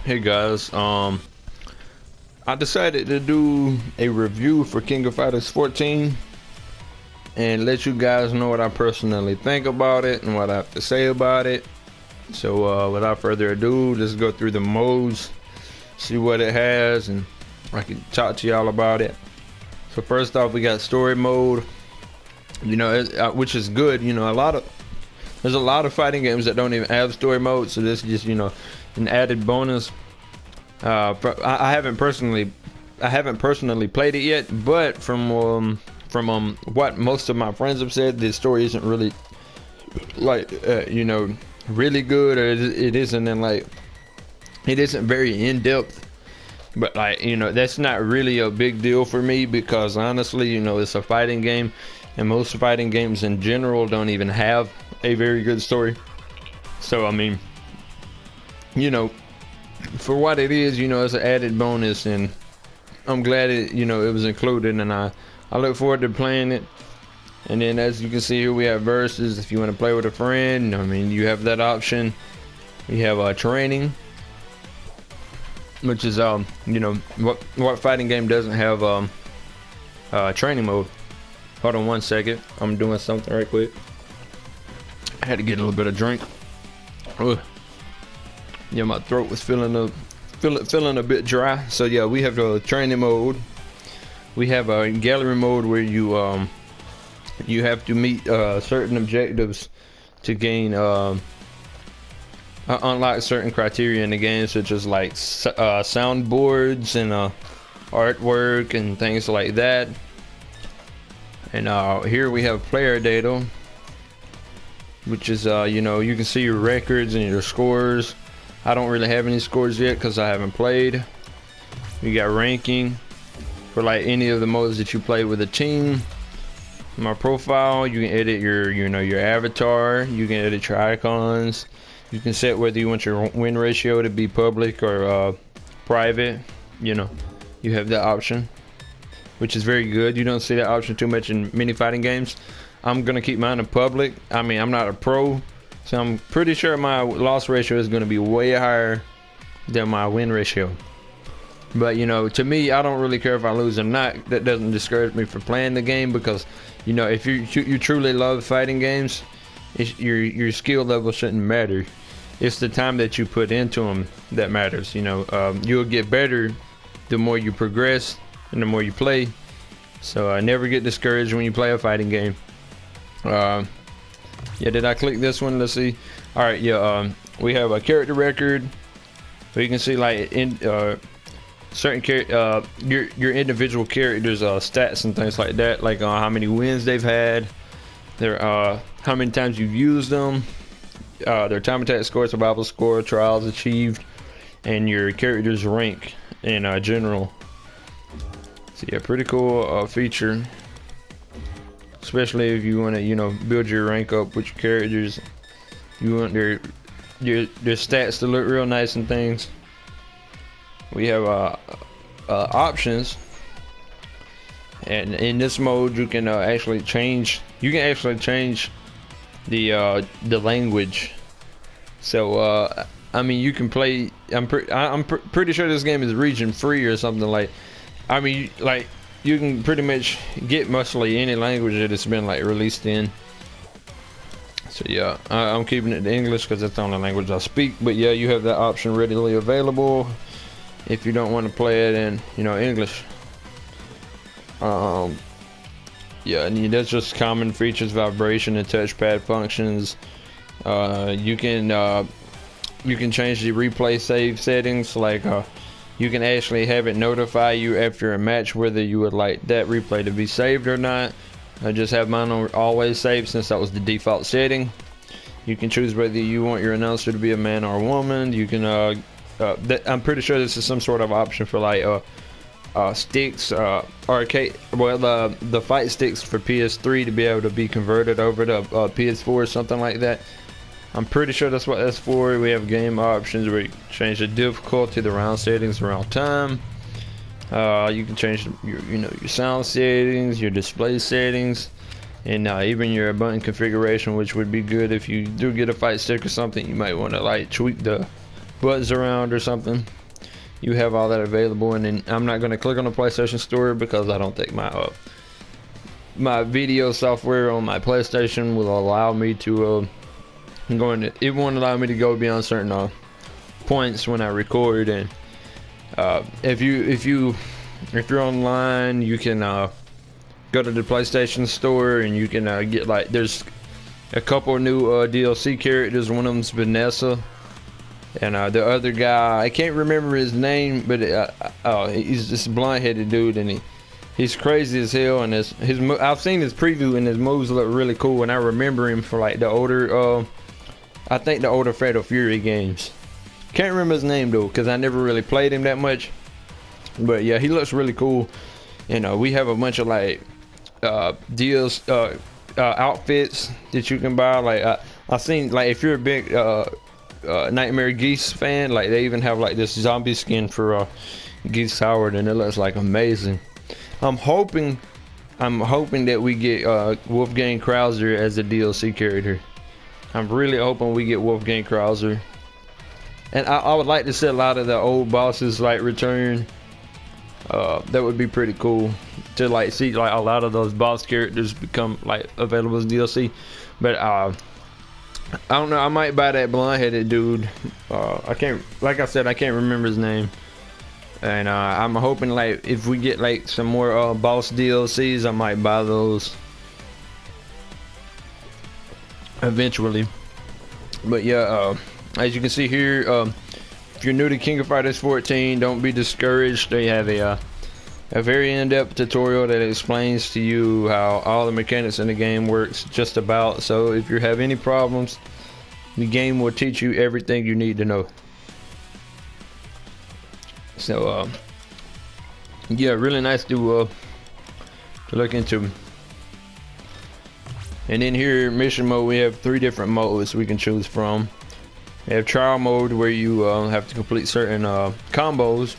Hey guys, I decided to do a review for King of Fighters 14 and let you guys know what I personally think about it and what I have to say about it. So without further ado, let's go through the modes, see what it has, and I can talk to y'all about it. So first off, we got story mode, which is good. There's a lot of fighting games that don't even have story mode, so this is just an added bonus. I haven't personally played it yet, but from what most of my friends have said, the story isn't really really good, or it isn't it isn't very in depth. But that's not really a big deal for me because honestly, it's a fighting game, and most fighting games in general don't even have a very good story. So I mean, for what it is, it's an added bonus, and I'm glad it was included, and I look forward to playing it. And then as you can see here, we have versus. If you want to play with a friend, I mean, you have that option. We have training, which is what fighting game doesn't have training mode. Hold on one second, I'm doing something right quick. I had to get a little bit of drink. Ugh. Yeah, my throat was feeling a bit dry. So yeah, we have the training mode. We have a gallery mode where you have to meet certain objectives to gain unlock certain criteria in the game, such as like soundboards and artwork and things like that. And here we have player data, which is you can see your records and your scores. I don't really have any scores yet because I haven't played. You got ranking for like any of the modes that you play with a team. My profile, you can edit your avatar. You can edit your icons. You can set whether you want your win ratio to be public or private. You have that option, which is very good. You don't see that option too much in many fighting games. I'm gonna keep mine in public. I mean, I'm not a pro, so I'm pretty sure my loss ratio is going to be way higher than my win ratio. But to me, I don't really care if I lose or not. That doesn't discourage me from playing the game, because if you truly love fighting games, your skill level shouldn't matter. It's the time that you put into them that matters. You'll get better the more you progress and the more you play. So I never get discouraged when you play a fighting game. Yeah, did I click this one? Let's see. All right, yeah. We have a character record. So you can see like in certain your individual characters' stats and things like that, like how many wins they've had, their how many times you've used them, their time attack score, survival score, trials achieved, and your character's rank in general. So yeah, pretty cool feature. Especially if you want to, build your rank up with your characters. You want their stats to look real nice and things. We have options, and in this mode you can actually change. You can actually change the language. So I mean, you can play. I'm pretty sure this game is region free or something like. I mean, like. You can pretty much get mostly any language that it's been released in. So yeah, I'm keeping it in English because that's the only language I speak. But yeah, you have that option readily available if you don't want to play it in English. Yeah, and that's just common features: vibration and touchpad functions. You can change the replay save settings, you can actually have it notify you after a match whether you would like that replay to be saved or not. I just have mine on always saved since that was the default setting. You can choose whether you want your announcer to be a man or a woman. You can I'm pretty sure this is some sort of option for sticks, arcade, the fight sticks for PS3 to be able to be converted over to PS4 or something like that. I'm pretty sure that's what that's for. We have game options where you can change the difficulty, the round settings, around time. You can change your sound settings, your display settings, and even your button configuration, which would be good if you do get a fight stick or something. You might want to tweak the buzz around or something, you have all that available. And then I'm not going to click on the PlayStation Store because I don't think my video software on my PlayStation will allow me to go in. It won't allow me to go beyond certain points when I record. And if you're online, you can go to the PlayStation Store and you can get, like, there's a couple of new DLC characters. One of them's Vanessa, and the other guy, I can't remember his name, but he's this blonde-headed dude, and he's crazy as hell. And I've seen his preview, and his moves look really cool. And I remember him for like the older, I think the older Fatal Fury games. Can't remember his name though, because I never really played him that much. But yeah, he looks really cool. And we have a bunch of like deals, outfits that you can buy. Like I've seen, like, if you're a big Nightmare Geese fan, like they even have like this zombie skin for Geese Howard, and it looks like amazing. I'm hoping that we get Wolfgang Krauser as a DLC character. I'm really hoping we get Wolfgang Krauser. And I would like to see a lot of the old bosses like return. That would be pretty cool to like see like a lot of those boss characters become like available as DLC. But I don't know, I might buy that blonde-headed dude. I can't, like I said, I can't remember his name. And I'm hoping, like, if we get like some more boss DLCs, I might buy those eventually. But yeah, as you can see here, if you're new to King of Fighters 14, don't be discouraged. They have a very in-depth tutorial that explains to you how all the mechanics in the game works just about. So if you have any problems, the game will teach you everything you need to know. So yeah, really nice to look into. And then here, mission mode, we have 3 different modes we can choose from. We have trial mode, where you have to complete certain combos.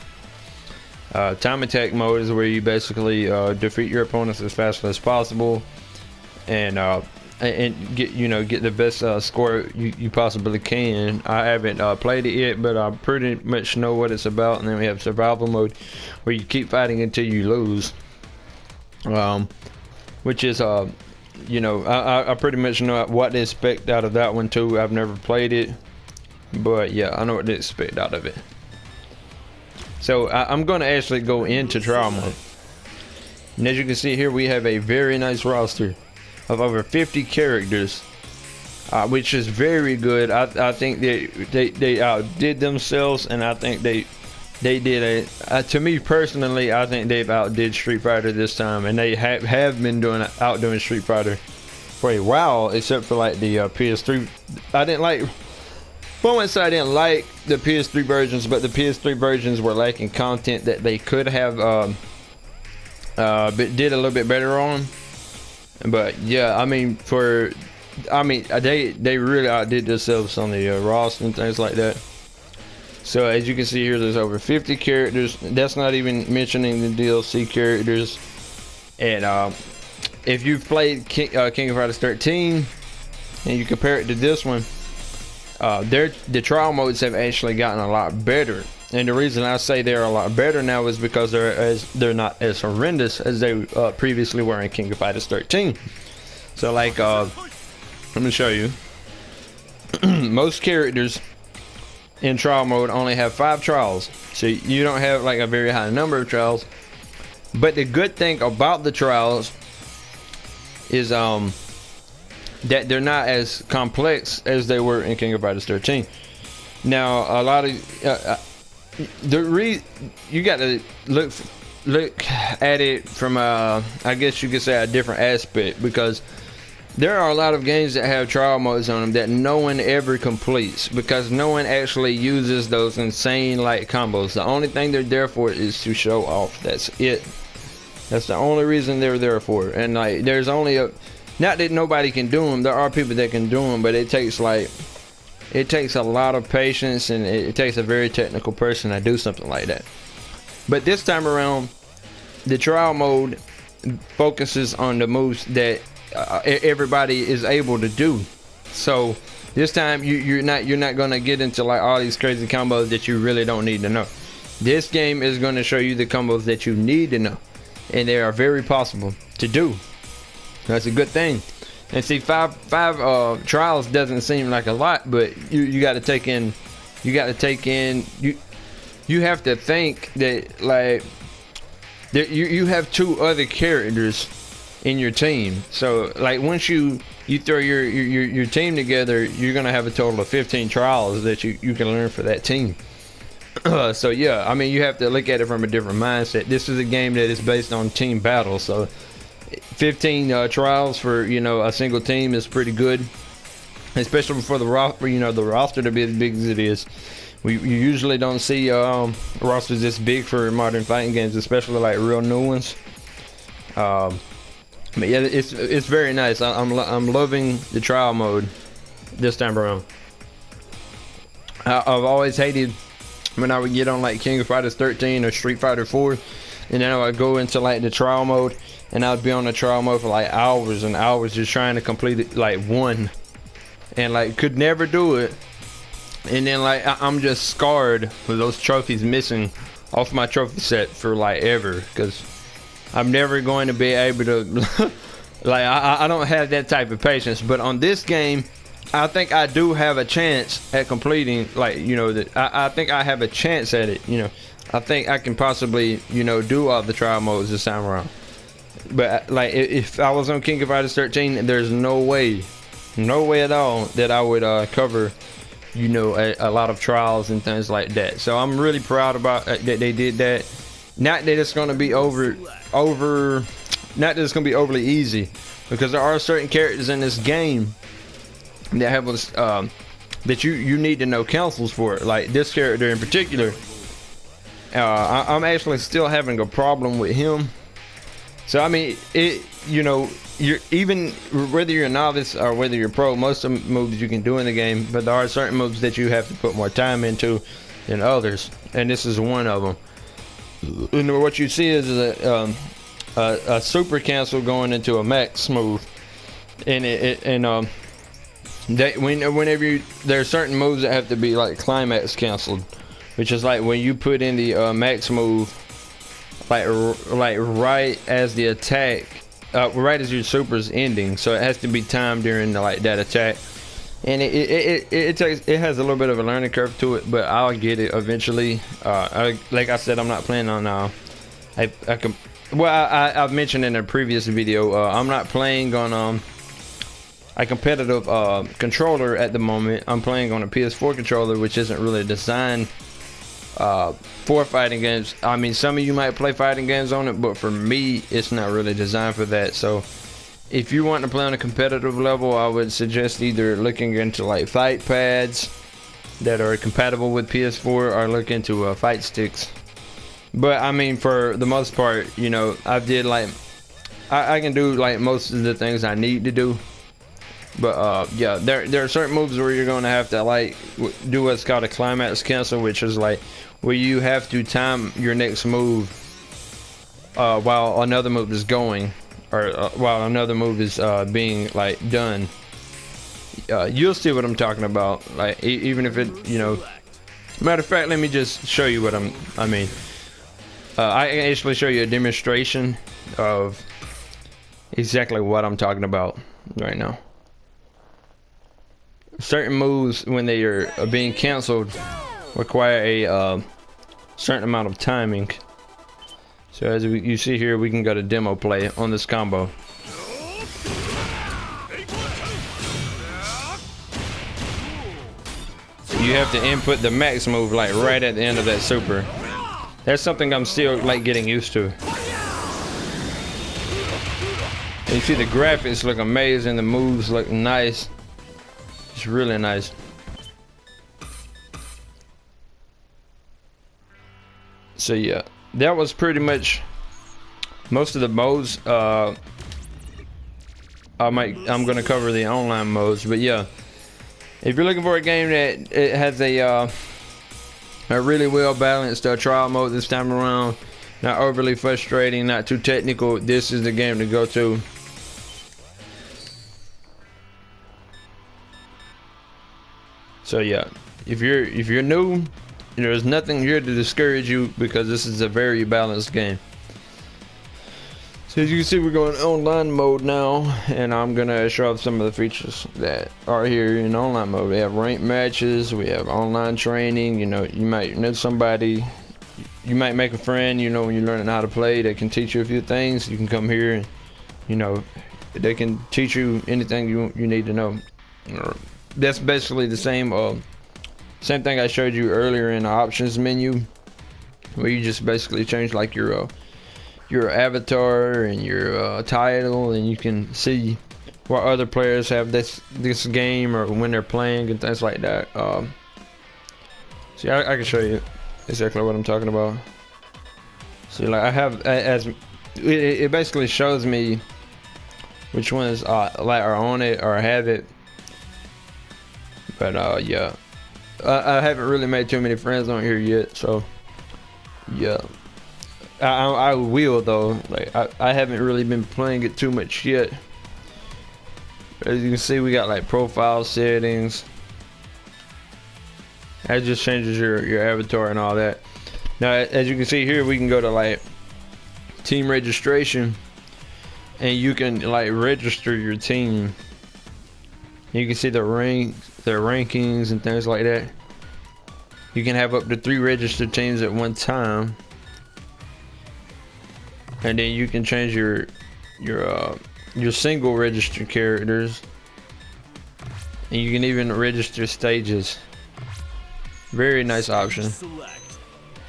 Time attack mode is where you basically defeat your opponents as fast as possible, and get the best score you possibly can. I haven't played it yet, but I pretty much know what it's about. And then we have survival mode, where you keep fighting until you lose, which is I pretty much know what to expect out of that one too. I've never played it, but yeah, I know what to expect out of it. So I'm going to actually go into trial mode. And as you can see here, we have a very nice roster of over 50 characters, which is very good. I think they outdid themselves, and I think they did to me personally, I think they've outdid Street Fighter this time, and they have been outdoing Street Fighter for a while, except for like the PS3. I didn't like the PS3 versions, but the PS3 versions were lacking content that they could have did a little bit better on. But yeah, I mean, they really outdid themselves on the roster and things like that. So as you can see here, there's over 50 characters. That's not even mentioning the DLC characters. And if you've played King of Fighters 13 and you compare it to this one, the trial modes have actually gotten a lot better. And the reason I say they're a lot better now is because they're not as horrendous as they previously were in King of Fighters 13. So like, let me show you. Most characters in trial mode only have 5 trials, so you don't have like a very high number of trials. But the good thing about the trials is that they're not as complex as they were in King of Fighters 13. Now, a lot of you got to look at it from I guess you could say a different aspect, because there are a lot of games that have trial modes on them that no one ever completes, because no one actually uses those insane like combos. The only thing they're there for is to show off. That's it. That's the only reason they're there for. And like, there's only not that nobody can do them. There are people that can do them, but it takes a lot of patience, and it takes a very technical person to do something like that. But this time around, the trial mode focuses on the moves that everybody is able to do. So This time you're not gonna get into like all these crazy combos that you really don't need to know. This game is gonna show you the combos that you need to know, and they are very possible to do. That's a good thing. And see, five trials doesn't seem like a lot, but you got to take in, you have to think that like you have 2 other characters in your team. So like once you throw your team together, you're gonna have a total of 15 trials that you can learn for that team. So yeah, I mean, you have to look at it from a different mindset. This is a game that is based on team battle, so 15 trials for, you know, a single team is pretty good, especially for the roster, you know, the roster to be as big as it is. You usually don't see rosters this big for modern fighting games, especially like real new ones. But yeah, it's very nice. I'm loving the trial mode this time around. I've always hated when I would get on like King of Fighters 13 or Street Fighter 4, and then I would go into like the trial mode, and I'd be on the trial mode for like hours and hours just trying to complete it, like one, and like could never do it. And then like I'm just scarred with those trophies missing off my trophy set for like ever, because I'm never going to be able to like I don't have that type of patience. But on this game, I think I do have a chance at completing, like, you know, that I think I have a chance at it. You know, I think I can possibly, you know, do all the trial modes this time around. But like if I was on King of Fighters 13, there's no way at all that I would cover, you know, a lot of trials and things like that. So I'm really proud about that they did that. Not that it's going to be not that it's going to be overly easy, because there are certain characters in this game that have that you need to know counsels for. Like this character in particular, I'm actually still having a problem with him. So I mean, you know, you're even whether you're a novice or whether you're pro, most of the moves you can do in the game, but there are certain moves that you have to put more time into than others, and this is one of them. And what you see is a super cancel going into a max move, and whenever there are certain moves that have to be like climax canceled, which is like when you put in the max move, like right as the attack, right as your super's ending, so it has to be timed during like that attack. And it has a little bit of a learning curve to it, but I'll get it eventually. Like I said, I'm not planning on I've mentioned in a previous video, I'm not playing on a competitive controller at the moment. I'm playing on a PS4 controller, which isn't really designed for fighting games. I mean, some of you might play fighting games on it, but for me, it's not really designed for that. So if you want to play on a competitive level, I would suggest either looking into like fight pads that are compatible with PS4, or look into fight sticks. But I mean, for the most part, you know, I can do like most of the things I need to do. But yeah, there are certain moves where you're going to have to like do what's called a climax cancel, which is like where you have to time your next move while another move is going, or while another move is being like done. You'll see what I'm talking about. Like even if it, you know, matter of fact, let me just show you what I mean. I can actually show you a demonstration of exactly what I'm talking about right now. Certain moves, when they are being canceled, require a certain amount of timing. So as you see here, we can go to demo play on this combo. You have to input the max move like right at the end of that super. That's something I'm still like getting used to. And you see the graphics look amazing, the moves look nice. It's really nice. So yeah, that was pretty much most of the modes. I'm gonna cover the online modes, but yeah, if you're looking for a game that it has a really well balanced trial mode this time around, not overly frustrating, not too technical, this is the game to go to. So yeah, if you're new, there's nothing here to discourage you because this is a very balanced game. So as you can see, we're going online mode now, and I'm gonna show off some of the features that are here in online mode. We have ranked matches, we have online training. You know, you might know somebody, you might make a friend, you know, when you're learning how to play, they can teach you a few things. You can come here and, you know, they can teach you anything you need to know. That's basically the same thing I showed you earlier in the options menu, where you just basically change like your avatar and your title, and you can see what other players have this game or when they're playing and things like that. See, I can show you exactly what I'm talking about. See, like I have as it basically shows me which ones like are on it or have it. But yeah, I haven't really made too many friends on here yet, so yeah. I will though. Like I haven't really been playing it too much yet. As you can see, we got like profile settings. That just changes your avatar and all that. Now, as you can see here, we can go to like team registration, and you can like register your team. You can see their rankings and things like that. You can have up to 3 registered teams at one time. And then you can change your single registered characters, and you can even register stages. Very nice option.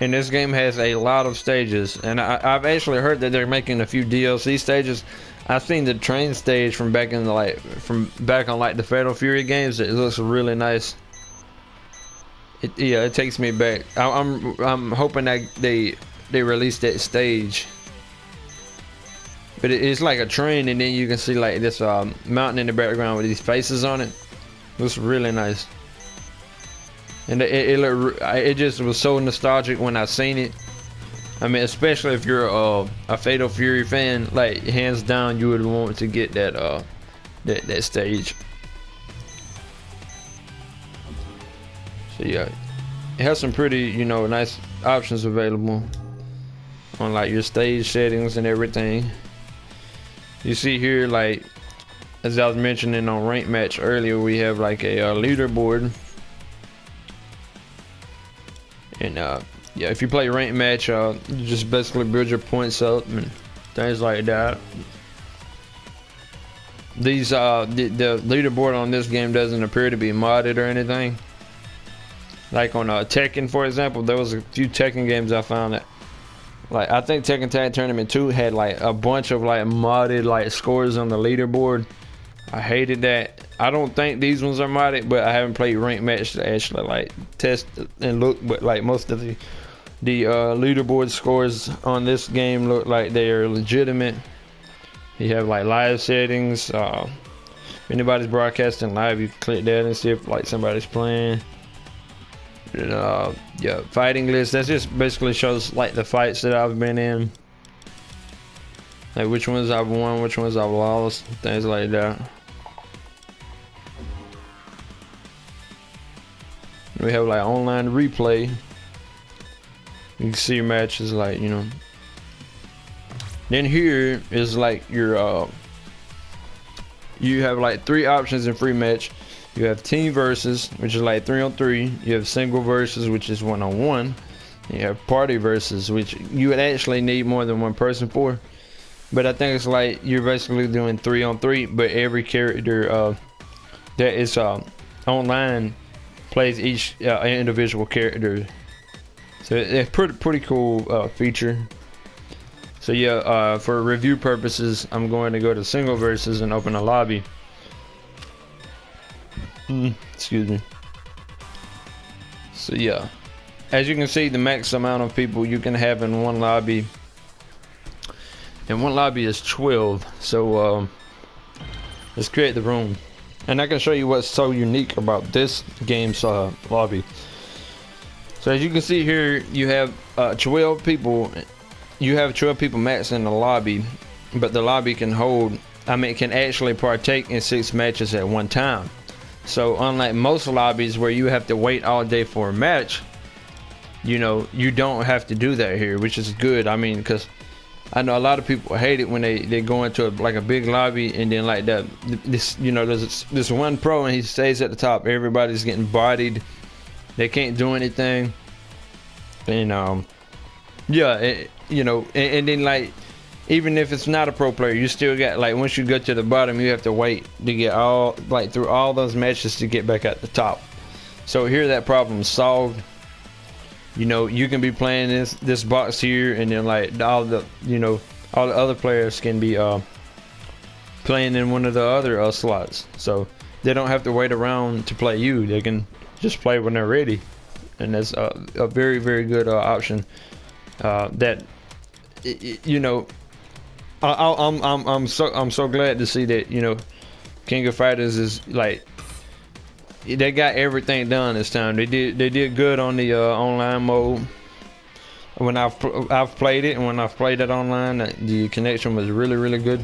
And this game has a lot of stages, and I've actually heard that they're making a few DLC stages. I've seen the train stage from back in the on like the Fatal Fury games. It looks really nice. It takes me back. I'm hoping that they release that stage. But it's like a train, and then you can see like this mountain in the background with these faces on it. Looks really nice. And it just was so nostalgic when I seen it. I mean, especially if you're a Fatal Fury fan, like hands down, you would want to get that that stage. So yeah, it has some pretty, you know, nice options available on like your stage settings and everything. You see here, like as I was mentioning on Rank Match earlier, we have like a leaderboard. And yeah, if you play Rank Match, you just basically build your points up and things like that. These the leaderboard on this game doesn't appear to be modded or anything. Like on Tekken, for example, there was a few Tekken games I found that, like, I think Tekken Tag Tournament 2 had like a bunch of like modded like scores on the leaderboard. I hated that. I don't think these ones are modded, but I haven't played Rank Match to actually like test and look. But like most of the leaderboard scores on this game look like they are legitimate. You have like live settings. If anybody's broadcasting live, you can click that and see if like somebody's playing. And, yeah, fighting list. That just basically shows like the fights that I've been in, like which ones I've won, which ones I've lost, things like that. We have like online replay. You can see your matches, like, you know. Then here is like your you have like 3 options in free match. You have team versus, which is like 3-on-3. You have single versus, which is 1-on-1. You have party versus, which you would actually need more than one person for. But I think it's like you're basically doing 3-on-3, but every character that is online plays each individual character. So it's pretty cool feature. So yeah, for review purposes, I'm going to go to single versus and open a lobby. Excuse me. So yeah, as you can see, the max amount of people you can have in one lobby, and one lobby is 12. So let's create the room, and I can show you what's so unique about this game's lobby. So as you can see here, you have 12 people. You have 12 people max in the lobby, but the lobby can hold, I mean, it can actually partake in 6 matches at one time. So unlike most lobbies where you have to wait all day for a match, you know, you don't have to do that here, which is good. I mean, because I know a lot of people hate it when they go into like a big lobby and then like that, this, you know, there's this one pro and he stays at the top. Everybody's getting bodied. They can't do anything. And yeah, you know, and then like, even if it's not a pro player, you still got like, once you go to the bottom, you have to wait to get all like through all those matches to get back at the top. So here that problem's solved. You know, you can be playing this box here, and then like all the, you know, all the other players can be playing in one of the other slots, so they don't have to wait around to play you. They can just play when they're ready, and that's a very, very good option. That, you know, I'm so glad to see that, you know, King of Fighters is like, they got everything done this time. They did good on the online mode. When I've played it, and when I've played it online, the connection was really, really good.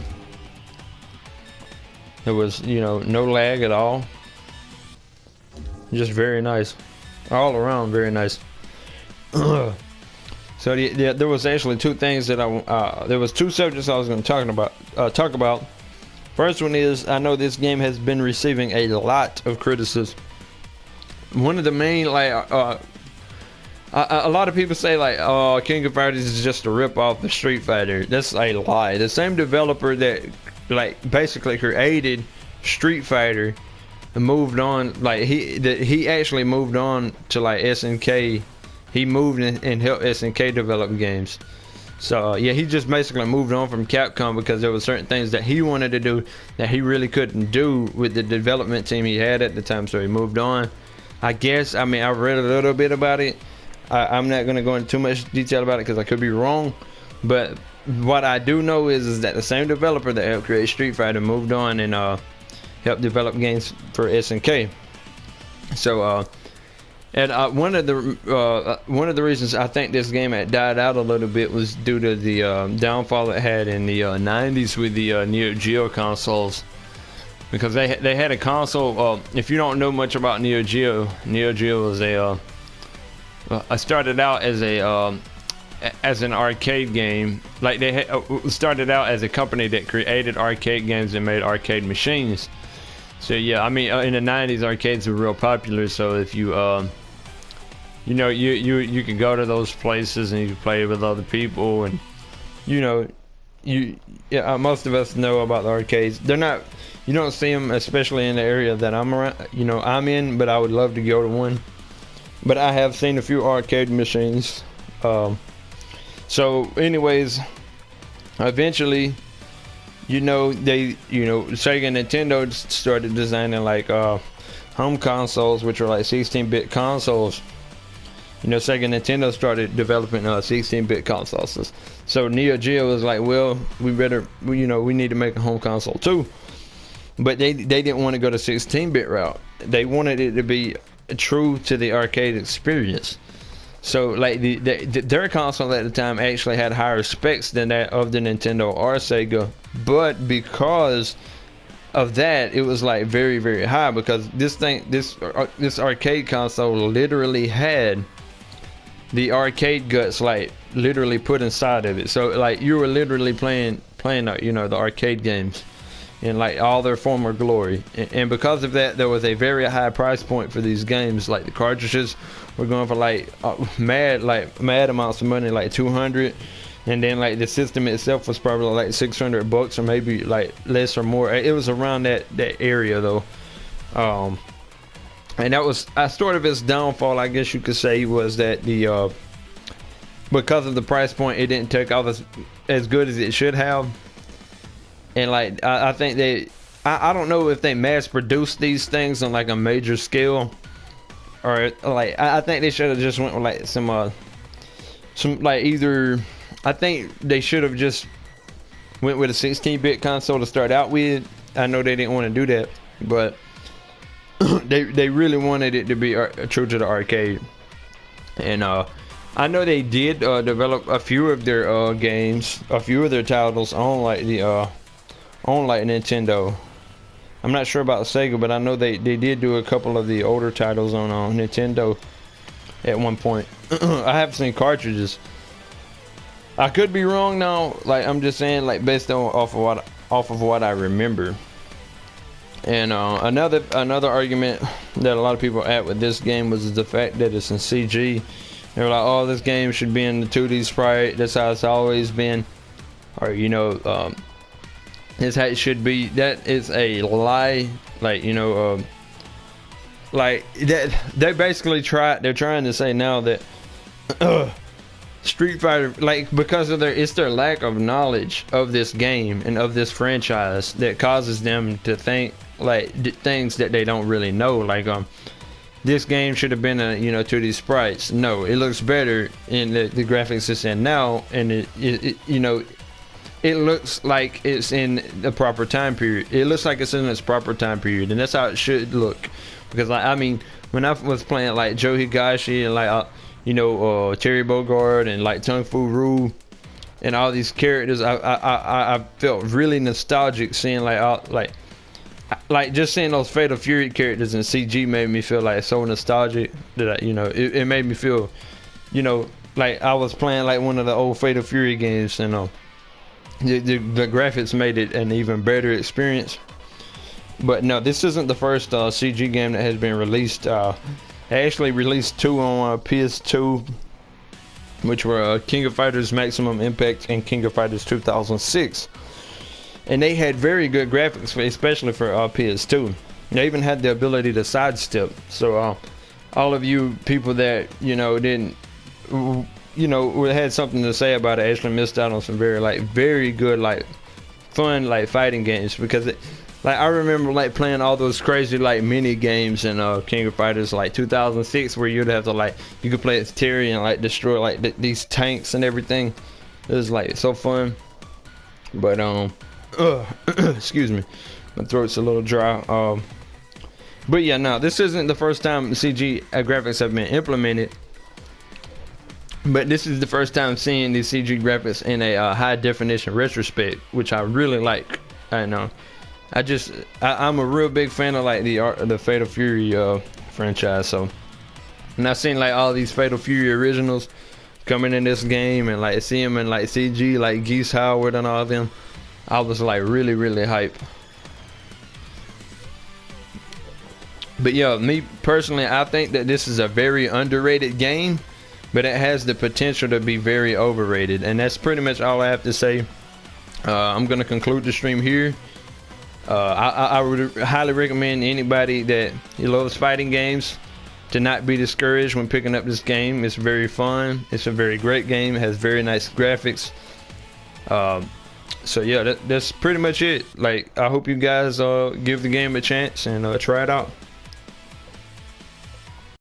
There was, you know, no lag at all. Just very nice, all around very nice. So there was actually two things that there was two subjects I was going to talk about. First one is, I know this game has been receiving a lot of criticism. One of the main, like, a lot of people say like, oh, King of Fighters is just a rip off of Street Fighter. That's a lie. The same developer that like basically created Street Fighter and moved on, like he actually moved on to like SNK. He moved and helped SNK develop games. So yeah, he just basically moved on from Capcom because there were certain things that he wanted to do that he really couldn't do with the development team he had at the time. So he moved on. I guess, I mean, I read a little bit about it. I'm not going to go into too much detail about it because I could be wrong. But what I do know is that the same developer that helped create Street Fighter moved on and helped develop games for SNK. So and one of the reasons I think this game had died out a little bit was due to the downfall it had in the 90s with the Neo Geo consoles, because they had a console. If you don't know much about Neo Geo was I started out as an arcade game. Like they started out as a company that created arcade games and made arcade machines. So yeah, I mean, in the 90s, arcades were real popular. So if you you know, you can go to those places and you can play with other people, and you know, most of us know about the arcades. They're not, you don't see them, especially in the area that I'm around, you know, I'm in, but I would love to go to one. But I have seen a few arcade machines. So anyways, eventually, you know, Sega and Nintendo started designing like home consoles, which are like 16-bit consoles. You know, Sega and Nintendo started developing 16-bit consoles. So Neo Geo was like, well, we need to make a home console too. But they didn't want to go the 16-bit route. They wanted it to be true to the arcade experience. So like their console at the time actually had higher specs than that of the Nintendo or Sega, but because of that, it was like very, very high, because this arcade console literally had the arcade guts like literally put inside of it. So like you were literally playing you know, the arcade games in like all their former glory, and because of that, there was a very high price point for these games. Like the cartridges were going for like mad amounts of money, like 200, and then like the system itself was probably like $600 or maybe like less or more. It was around that area though. And that was sort of its downfall, I guess you could say, was that the because of the price point, it didn't take off as good as it should have. And like I think I don't know if they mass produced these things on like a major scale, or like I think they should have just went with like some like either, I think they should have just went with a 16-bit console to start out with. I know they didn't want to do that, but they really wanted it to be true to the arcade. And I know they did develop a few of their games, a few of their titles on like the on like Nintendo. I'm not sure about Sega, but I know they did do a couple of the older titles on Nintendo at one point. I have seen cartridges. I could be wrong now. Like, I'm just saying, like, based on off of what I remember. And another argument that a lot of people had with this game was the fact that it's in CG. They were like, "Oh, this game should be in the 2D sprite. That's how it's always been," or "This how it should be." That is a lie. Like, like that. They basically they're trying to say now that Street Fighter, like, because of it's their lack of knowledge of this game and of this franchise that causes them to think like things that they don't really know. Like, this game should have been a 2D sprites. No, it looks better in the graphics it's in now, and it looks like it's in the proper time period. It looks like it's in its proper time period, and that's how it should look. Because, like, I mean, when I was playing like Joe Higashi and like Terry Bogard and like Kung Fu Rue and all these characters, I felt really nostalgic seeing like just seeing those Fatal Fury characters in CG made me feel like so nostalgic that it made me feel like I was playing like one of the old Fatal Fury games. The graphics made it an even better experience. But no, this isn't the first CG game that has been released. They actually released 2 on PS2, which were King of Fighters Maximum Impact and King of Fighters 2006. And they had very good graphics, especially for PS2. They even had the ability to sidestep. So all of you people that didn't had something to say about it actually missed out on some very good fun fighting games, because I remember playing all those crazy mini games in King of Fighters 2006, where you'd have to you could play as Terry and destroy these tanks and everything. It was so fun. But excuse me, my throat's a little dry. But yeah, no, this isn't the first time CG graphics have been implemented. But this is the first time seeing these CG graphics in a high definition retrospect, which I really like. I know. I'm a real big fan of the Fatal Fury franchise. So, and I've seen all these Fatal Fury originals coming in this game, and see them in CG, Geese Howard and all of them. I was really hype. But yeah, me personally, I think that this is a very underrated game, but it has the potential to be very overrated. And that's pretty much all I have to say. I'm gonna conclude the stream here. I would highly recommend anybody that loves fighting games to not be discouraged when picking up this game. It's very fun. It's a very great game. It has very nice graphics. So yeah, that's pretty much it. I hope you guys give the game a chance and try it out.